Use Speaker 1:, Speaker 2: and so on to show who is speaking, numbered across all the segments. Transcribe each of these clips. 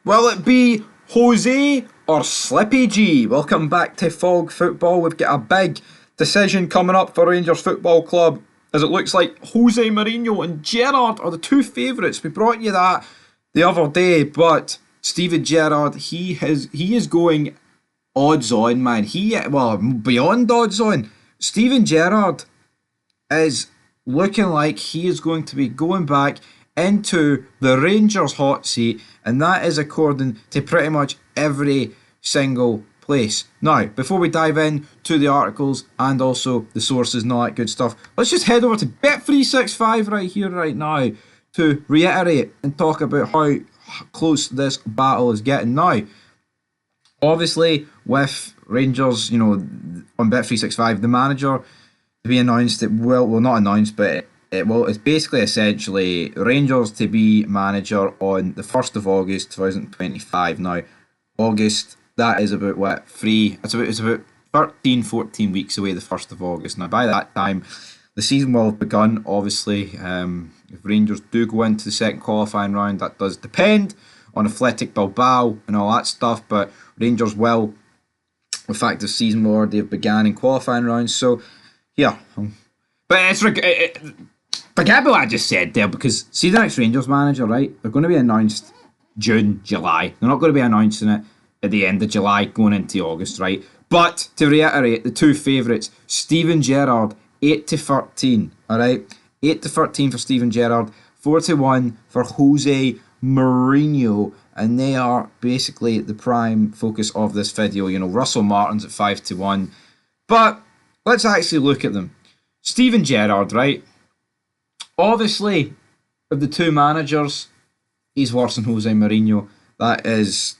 Speaker 1: Will it be Jose or Slippy G? Welcome back to Fog Football. We've got a big decision coming up for Rangers Football Club, as it looks like Jose Mourinho and Gerrard are the two favourites. We brought you that the other day, but Steven Gerrard, he is going odds on, man. Beyond odds on. Steven Gerrard is looking like he is going to be going back into the Rangers hot seat, and that is according to pretty much every single place. Now, before we dive in to the articles and also the sources and all that good stuff, let's just head over to Bet365 right here, right now, to reiterate and talk about how close this battle is getting. Now, obviously, with Rangers, on Bet365, the manager to be announced, not announced, but it's basically essentially Rangers to be manager on the 1st of August 2025. Now, August, that is about what? It's about 13, 14 weeks away, the 1st of August. Now, by that time, the season will have begun, obviously. If Rangers do go into the second qualifying round, that does depend on Athletic Bilbao and all that stuff, but Rangers will, the fact the season will already have began in qualifying rounds, so yeah. But forget about what I just said there, because see the next Rangers manager, right? They're going to be announced June, July. They're not going to be announcing it at the end of July going into August, right? But to reiterate, the two favourites, Steven Gerrard, 8-13, alright? 8-13 for Steven Gerrard, 4-1 for Jose Mourinho, and they are basically the prime focus of this video. Russell Martin's at 5-1. But let's actually look at them. Steven Gerrard, right? Obviously, of the two managers, he's worse than Jose Mourinho. That is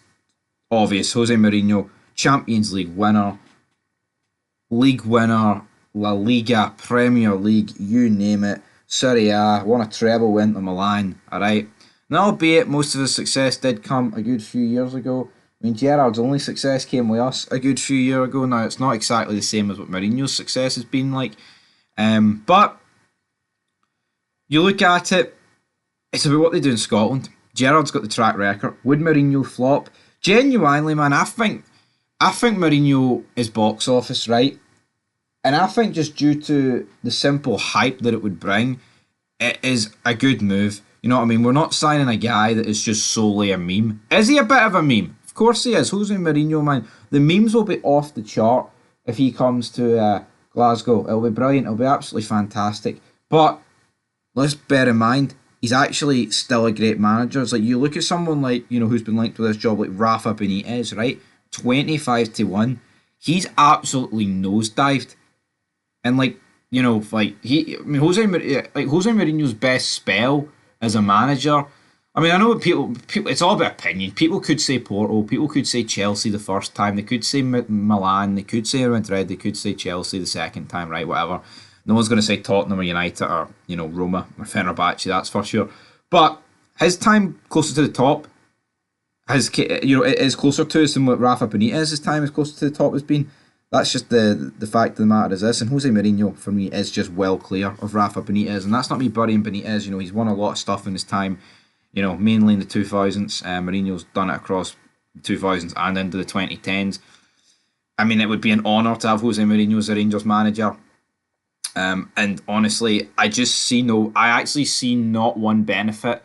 Speaker 1: obvious. Jose Mourinho, Champions League winner, La Liga, Premier League, you name it. Serie A, won a treble, went to Milan, alright? And albeit most of his success did come a good few years ago. I mean, Gerrard's only success came with us a good few years ago. Now, it's not exactly the same as what Mourinho's success has been like. But you look at it, it's about what they do in Scotland. Gerrard's got the track record. Would Mourinho flop? Genuinely, man, I think Mourinho is box office, right? And I think just due to the simple hype that it would bring, it is a good move. You know what I mean? We're not signing a guy that is just solely a meme. Is he a bit of a meme? Of course he is. Jose Mourinho, man. The memes will be off the chart if he comes to Glasgow. It'll be brilliant. It'll be absolutely fantastic. But let's bear in mind, he's actually still a great manager. It's like you look at someone like, who's been linked with this job, like Rafa Benitez, right? 25-1. He's absolutely nosedived. And Jose Mourinho's best spell as a manager. I mean, I know people. It's all about opinion. People could say Porto. People could say Chelsea the first time. They could say Milan. They could say Madrid. They could say Chelsea the second time. Right, whatever. No one's going to say Tottenham or United or Roma or Fenerbahce. That's for sure. But his time closer to the top it is closer to us than what Rafa Benitez's time is closer to the top has been. That's just the fact of the matter is this. And Jose Mourinho, for me, is just well clear of Rafa Benitez. And that's not me burying Benitez. He's won a lot of stuff in his time, mainly in the 2000s. Mourinho's done it across the 2000s and into the 2010s. I mean, it would be an honour to have Jose Mourinho as a Rangers manager. And honestly, I actually see not one benefit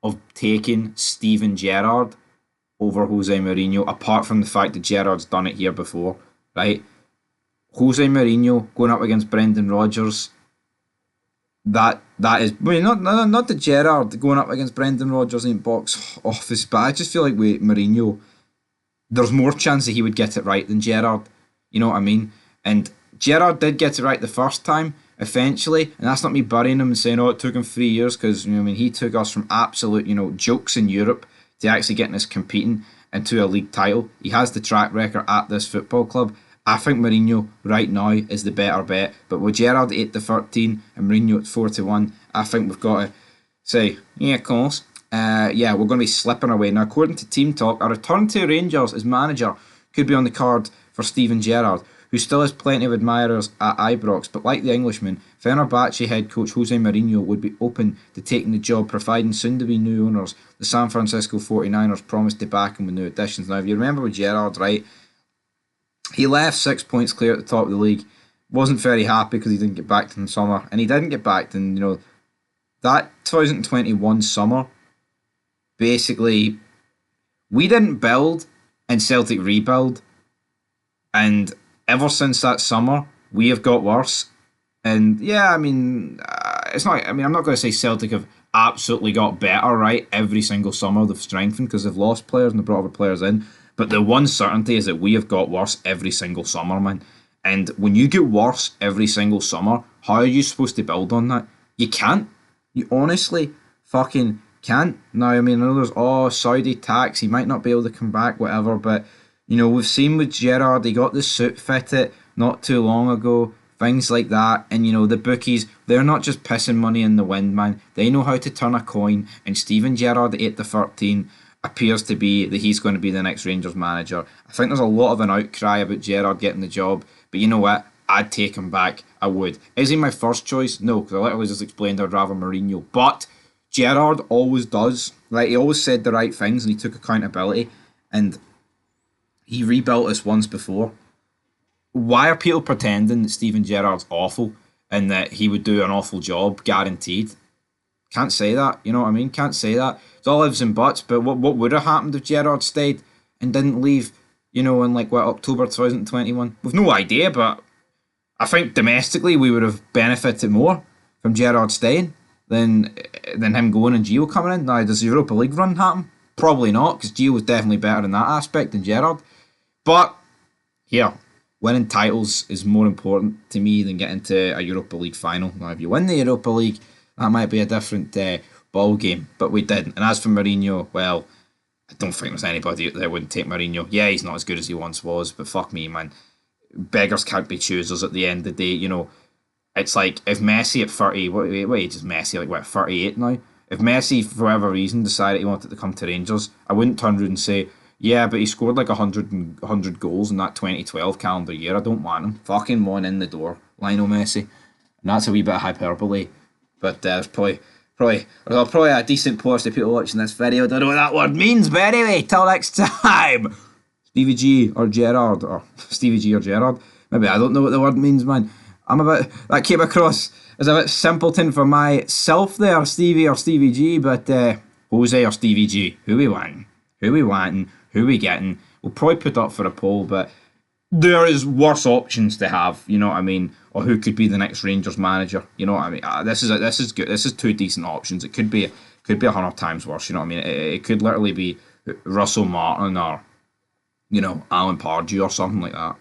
Speaker 1: of taking Steven Gerrard over Jose Mourinho, apart from the fact that Gerrard's done it here before. Right, Jose Mourinho going up against Brendan Rodgers. That is, not the Gerrard going up against Brendan Rodgers in box office, but I just feel like with Mourinho, there's more chance that he would get it right than Gerrard. You know what I mean? And Gerrard did get it right the first time, eventually, and that's not me burying him and saying, it took him 3 years, because he took us from absolute jokes in Europe to actually getting us competing into a league title. He has the track record at this football club. I think Mourinho right now is the better bet, but with Gerrard 8-13 and Mourinho at 4-1, I think we've got to say, yeah, of course. We're going to be slipping away. Now, according to Team Talk, a return to Rangers as manager could be on the card for Steven Gerrard, who still has plenty of admirers at Ibrox, but like the Englishman, Fenerbahce head coach Jose Mourinho would be open to taking the job, providing soon-to-be new owners, the San Francisco 49ers, promised to back him with new additions. Now, if you remember with Gerrard, right, he left 6 points clear at the top of the league, wasn't very happy because he didn't get backed in the summer, and he didn't get backed in, that 2021 summer, basically, we didn't build and Celtic rebuild, and ever since that summer, we have got worse. And yeah, I mean, it's not. I mean, I'm not going to say Celtic have absolutely got better, right? Every single summer they've strengthened because they've lost players and they brought other players in. But the one certainty is that we have got worse every single summer, man. And when you get worse every single summer, how are you supposed to build on that? You can't. You honestly fucking can't. Now, I mean, I know there's Saudi tax. He might not be able to come back, whatever. But we've seen with Gerrard, he got the suit fitted not too long ago. Things like that. And, the bookies, they're not just pissing money in the wind, man. They know how to turn a coin. And Steven Gerrard at 8-13 appears to be that he's going to be the next Rangers manager. I think there's a lot of an outcry about Gerrard getting the job. But you know what? I'd take him back. I would. Is he my first choice? No, because I literally just explained I'd rather Mourinho. But Gerrard always does. Right? He always said the right things and he took accountability. And he rebuilt us once before. Why are people pretending that Steven Gerrard's awful and that he would do an awful job, guaranteed? Can't say that, you know what I mean? Can't say that. It's all ifs and buts, but what would have happened if Gerrard stayed and didn't leave, in October 2021? We've no idea, but I think domestically we would have benefited more from Gerrard staying than him going and Gio coming in. Now, does the Europa League run happen? Probably not, because Gio was definitely better in that aspect than Gerrard. But, here, winning titles is more important to me than getting to a Europa League final. Now, if you win the Europa League, that might be a different ball game, but we didn't. And as for Mourinho, well, I don't think there's anybody out there who wouldn't take Mourinho. Yeah, he's not as good as he once was, but fuck me, man. Beggars can't be choosers at the end of the day. It's like if Messi at 30, what age is Messi? 38 now? If Messi, for whatever reason, decided he wanted to come to Rangers, I wouldn't turn around and say, yeah, but he scored 100 goals in that 2012 calendar year. I don't want him. Fucking one in the door, Lionel Messi. And that's a wee bit of hyperbole. But there's probably a decent portion of people watching this video don't know what that word means. But anyway, till next time. Stevie G or Gerrard, or Stevie G or Gerrard. Maybe I don't know what the word means, man. That came across as a bit simpleton for myself there, Stevie or Stevie G, but Jose or Stevie G, who we wanting? Who we getting? We'll probably put up for a poll, but there is worse options to have, you know what I mean? Or who could be the next Rangers manager? You know what I mean? This is good. This is two decent options. It could be 100 times worse. You know what I mean? It could literally be Russell Martin or Alan Pardew or something like that.